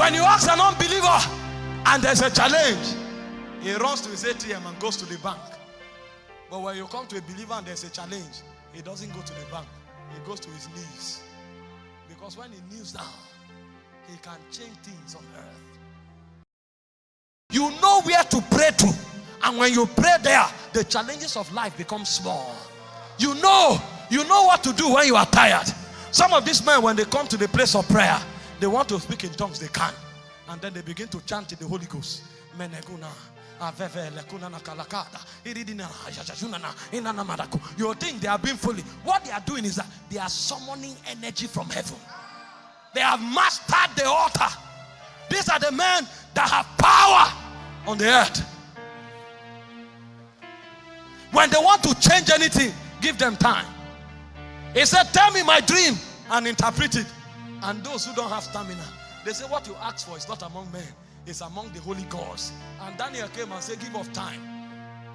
When you ask an unbeliever and there's a challenge, he runs to his ATM and goes to the bank. But when you come to a believer and there's a challenge, he doesn't go to the bank. He goes to his knees. Because when he kneels down, he can change things on earth. You know where to pray to. And when you pray there, the challenges of life become small. You know what to do when you are tired. Some of these men, when they come to the place of prayer, they want to speak in tongues, they can. And then they begin to chant in the Holy Ghost. You think they are being foolish. What they are doing is that they are summoning energy from heaven. They have mastered the altar. These are the men that have power on the earth. When they want to change anything, give them time. He said, tell me my dream and interpret it. And those who don't have stamina, they say what you ask for is not among men, it's among the holy gods. And Daniel came and said, give us time.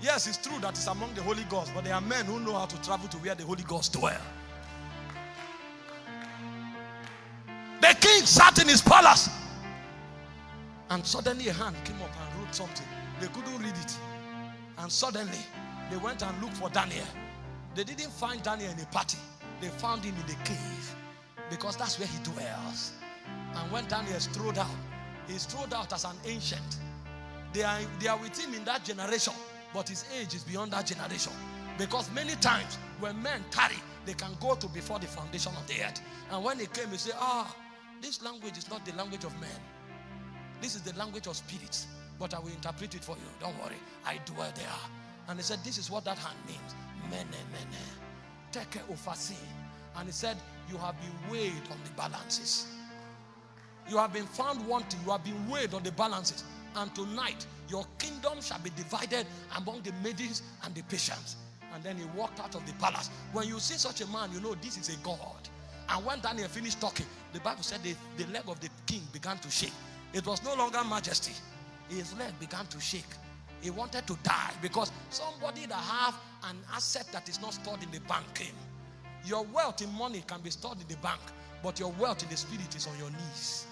Yes, it's true that it's among the holy gods, but there are men who know how to travel to where the holy gods dwell. The king sat in his palace, and suddenly a hand came up and wrote something. They couldn't read it. And suddenly they went and looked for Daniel. They didn't find Daniel in a party. They found him in the cave, because that's where he dwells. And when Daniel strode out, he strode out as an ancient. They are with him in that generation, but his age is beyond that generation. Because many times when men tarry, they can go to before the foundation of the earth. And when he came, he said, this language is not the language of men. This is the language of spirits. But I will interpret it for you. Don't worry. I dwell there. And he said, this is what that hand means. Mene, mene. Teke ufasi. And he said, you have been weighed on the balances. You have been found wanting. You have been weighed on the balances. And tonight, your kingdom shall be divided among the Medes and the Persians. And then he walked out of the palace. When you see such a man, you know this is a God. And when Daniel finished talking, the Bible said the leg of the king began to shake. It was no longer majesty. His leg began to shake. He wanted to die because somebody that have an asset that is not stored in the bank came. Your wealth in money can be stored in the bank, but your wealth in the spirit is on your knees.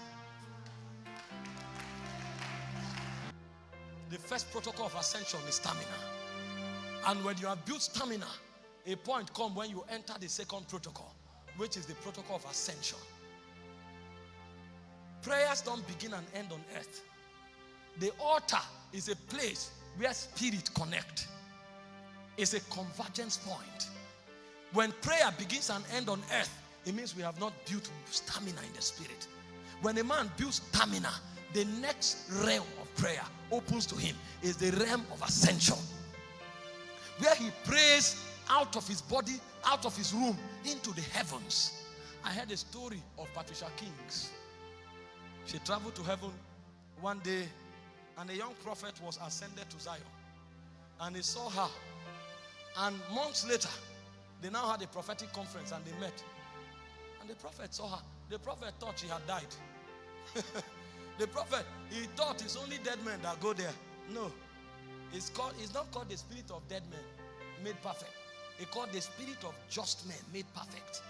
The first protocol of ascension is stamina. And when you have built stamina, a point comes when you enter the second protocol, which is the protocol of ascension. Prayers don't begin and end on earth. The altar is a place where spirit connect. It's a convergence point. When prayer begins and ends on earth, it means we have not built stamina in the spirit. When a man builds stamina, the next realm of prayer opens to him is the realm of ascension, where he prays out of his body, out of his room, into the heavens. I heard a story of Patricia Kings. She traveled to heaven one day, and a young prophet was ascended to Zion. And he saw her. And months later, they now had a prophetic conference and they met. And the prophet saw her. The prophet thought she had died. The prophet, he thought it's only dead men that go there. No. It's not called the spirit of dead men made perfect. It's called the spirit of just men made perfect.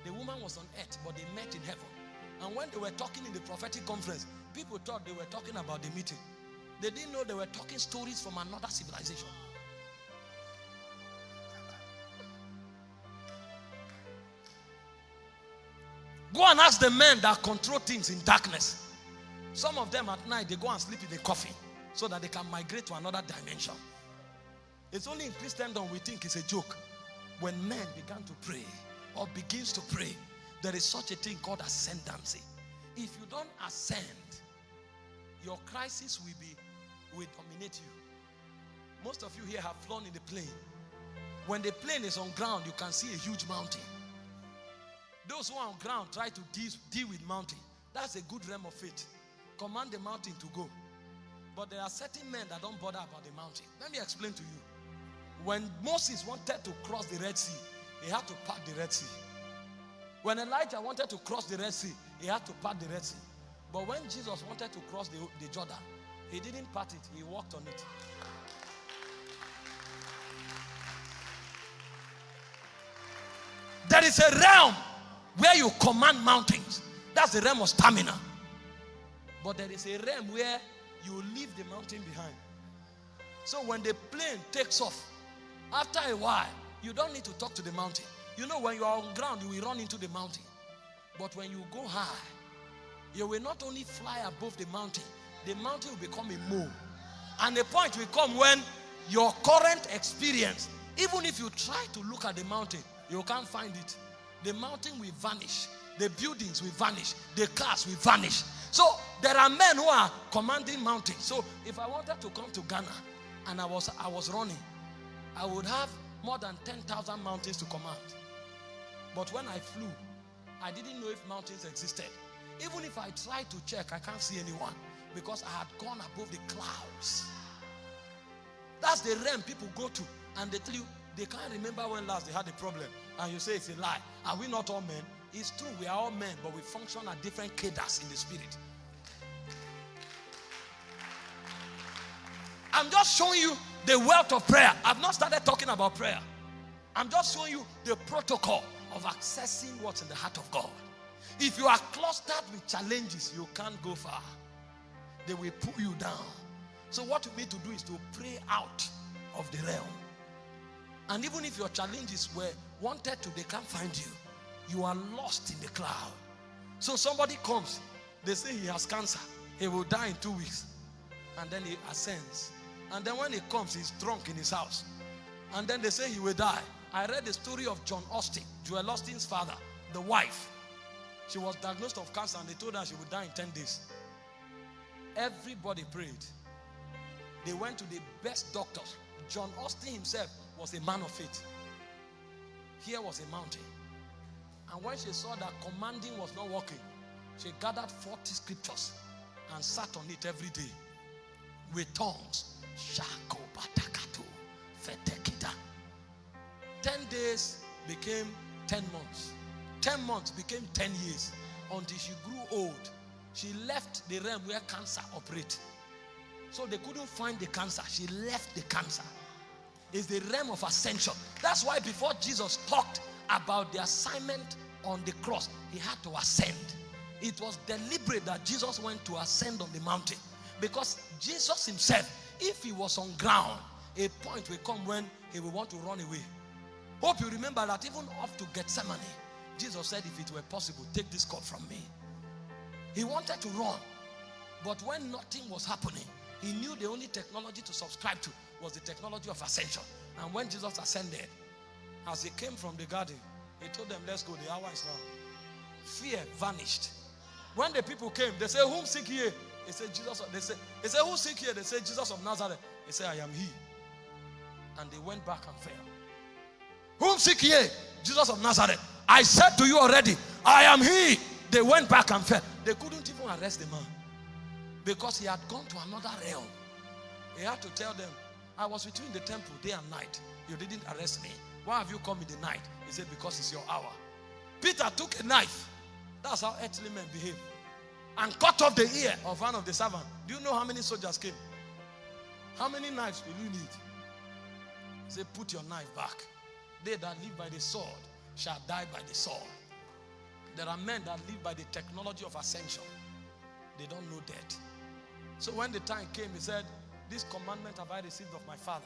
The woman was on earth, but they met in heaven. And when they were talking in the prophetic conference, people thought they were talking about the meeting. They didn't know they were talking stories from another civilization. Go and ask the men that control things in darkness. Some of them at night, they go and sleep in the coffin so that they can migrate to another dimension. It's only in Christendom we think it's a joke. When men began to pray or begins to pray, there is such a thing called ascendancy. If you don't ascend, your crisis will dominate you. Most of you here have flown in the plane. When the plane is on ground, you can see a huge mountain. Those who are on ground try to deal with mountain. That's a good realm of faith. Command the mountain to go. But there are certain men that don't bother about the mountain. Let me explain to you. When Moses wanted to cross the Red Sea, he had to part the Red Sea. When Elijah wanted to cross the Red Sea, he had to part the Red Sea. But when Jesus wanted to cross the Jordan, he didn't part it, he walked on it. There is a realm where you command mountains. That's the realm of stamina. But there is a realm where you leave the mountain behind. So when the plane takes off, after a while, you don't need to talk to the mountain. You know, when you are on ground, you will run into the mountain. But when you go high, you will not only fly above the mountain will become a mole. And the point will come when your current experience, even if you try to look at the mountain, you can't find it. The mountain will vanish. The buildings will vanish. The cars will vanish. So there are men who are commanding mountains. So if I wanted to come to Ghana and I was running, I would have more than 10,000 mountains to command. But when I flew, I didn't know if mountains existed. Even if I tried to check, I can't see anyone because I had gone above the clouds. That's the realm people go to, and they tell you they can't remember when last they had a problem, and you say it's a lie. Are we not all men? It's true, we are all men, but we function at different cadres in the spirit. I'm just showing you the wealth of prayer. I've not started talking about prayer. I'm just showing you the protocol of accessing what's in the heart of God. If you are clustered with challenges, you can't go far. They will pull you down. So what you need to do is to pray out of the realm. And even if your challenges were wanted to, they can't find you. You are lost in the cloud. So somebody comes, they say he has cancer. He will die in 2 weeks. And then he ascends. And then when he comes, he's drunk in his house. And then they say he will die. I read the story of John Austin, Joel Austin's father, the wife. She was diagnosed of cancer and they told her she would die in 10 days. Everybody prayed. They went to the best doctors. John Austin himself was a man of faith. Here was a mountain. And when she saw that commanding was not working, she gathered 40 scriptures and sat on it every day with tongues. 10 days became 10 months. 10 months became 10 years until she grew old. She left the realm where cancer operates. So they couldn't find the cancer. She left the cancer. It's the realm of ascension. That's why before Jesus talked about the assignment on the cross, he had to ascend. It was deliberate that Jesus went to ascend on the mountain. Because Jesus himself, if he was on ground, a point will come when he will want to run away. Hope you remember that even up to Gethsemane, Jesus said, if it were possible, take this cup from me. He wanted to run. But when nothing was happening, he knew the only technology to subscribe to was the technology of ascension. And when Jesus ascended, as he came from the garden, he told them, let's go, the hour is now. Fear vanished. When the people came, they said, whom seek ye? He said, Jesus. They said, who seek ye? They said, Jesus of Nazareth. He said, I am he. And they went back and fell. Whom seek ye? Jesus of Nazareth. I said to you already, I am he. They went back and fell. They couldn't even arrest the man because he had gone to another realm. He had to tell them, I was with you in the temple day and night. You didn't arrest me. Why have you come in the night? He said, because it's your hour. Peter took a knife. That's how earthly men behave. And cut off the ear of one of the servants. Do you know how many soldiers came? How many knives will you need? He said, put your knife back. They that live by the sword shall die by the sword. There are men that live by the technology of ascension. They don't know death. So when the time came, he said, this commandment have I received of my Father.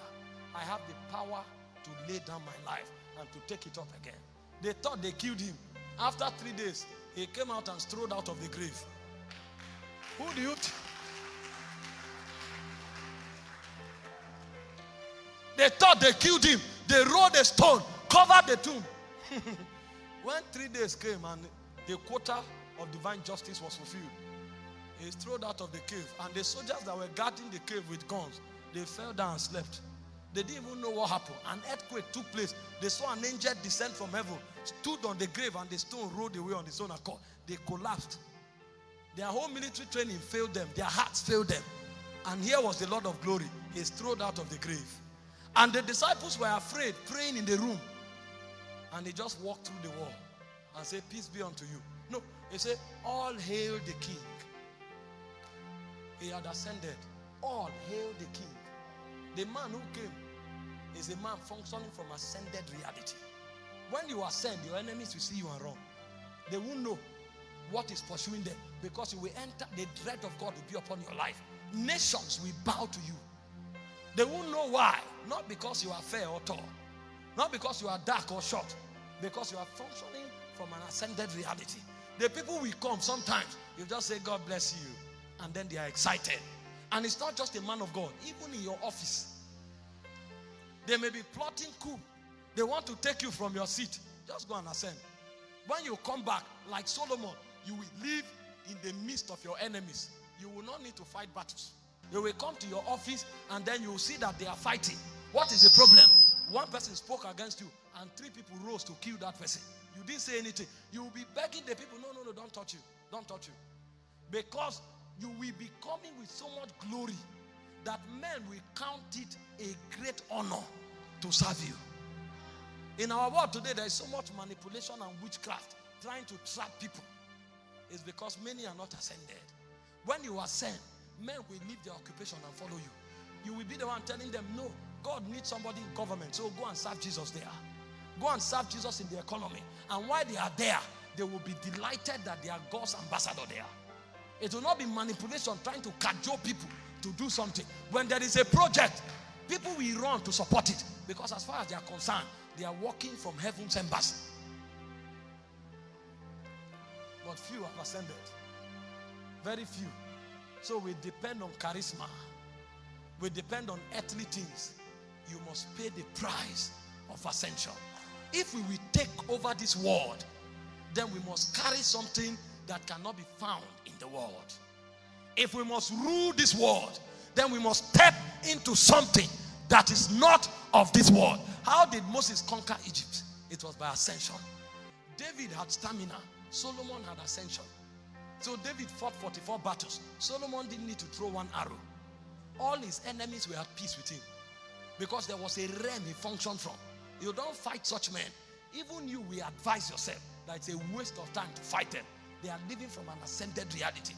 I have the power to lay down my life and to take it up again. They thought they killed him. After 3 days, he came out and strode out of the grave. Who do you think? They thought they killed him. They rolled a stone, covered the tomb. When 3 days came and the quota of divine justice was fulfilled, he strode out of the cave. And the soldiers that were guarding the cave with guns, they fell down and slept. They didn't even know what happened. An earthquake took place. They saw an angel descend from heaven, stood on the grave, and the stone rolled away on its own accord. They collapsed. Their whole military training failed them. Their hearts failed them. And here was the Lord of glory. He strode out of the grave. And the disciples were afraid, praying in the room. And he just walked through the wall and said, peace be unto you. No, he said, all hail the King. He had ascended. All hail the King. The man who came is a man functioning from ascended reality. When you ascend, your enemies will see you and run. They won't know. what is pursuing them, because you will enter, the dread of God will be upon your life. Nations will bow to you. They won't know why. Not because you are fair or tall, not because you are dark or short, because you are functioning from an ascended reality. The people will come sometimes, you just say, God bless you, and then they are excited. And it's not just a man of God, even in your office. They may be plotting coup. They want to take you from your seat. Just go and ascend. When you come back, like Solomon, you will live in the midst of your enemies. You will not need to fight battles. You will come to your office and then you will see that they are fighting. What is the problem? One person spoke against you and 3 people rose to kill that person. You didn't say anything. You will be begging the people, no, don't touch you. Don't touch you. Because you will be coming with so much glory that men will count it a great honor to serve you. In our world today, there is so much manipulation and witchcraft trying to trap people. It's because many are not ascended. When you ascend, men will leave their occupation and follow you. You will be the one telling them, no, God needs somebody in government, so go and serve Jesus there. Go and serve Jesus in the economy. And while they are there, they will be delighted that they are God's ambassador there. It will not be manipulation trying to cajole people to do something. When there is a project, people will run to support it, because as far as they are concerned, they are working from heaven's embassy. But few have ascended. Very few. So we depend on charisma. We depend on earthly things. You must pay the price of ascension. If we will take over this world, then we must carry something that cannot be found in the world. If we must rule this world, then we must step into something that is not of this world. How did Moses conquer Egypt? It was by ascension. David had stamina. Solomon had ascension. So David fought 44 battles. Solomon didn't need to throw one arrow. All his enemies were at peace with him, because there was a realm he functioned from. You don't fight such men. Even you will advise yourself that it's a waste of time to fight them. They are living from an ascended reality.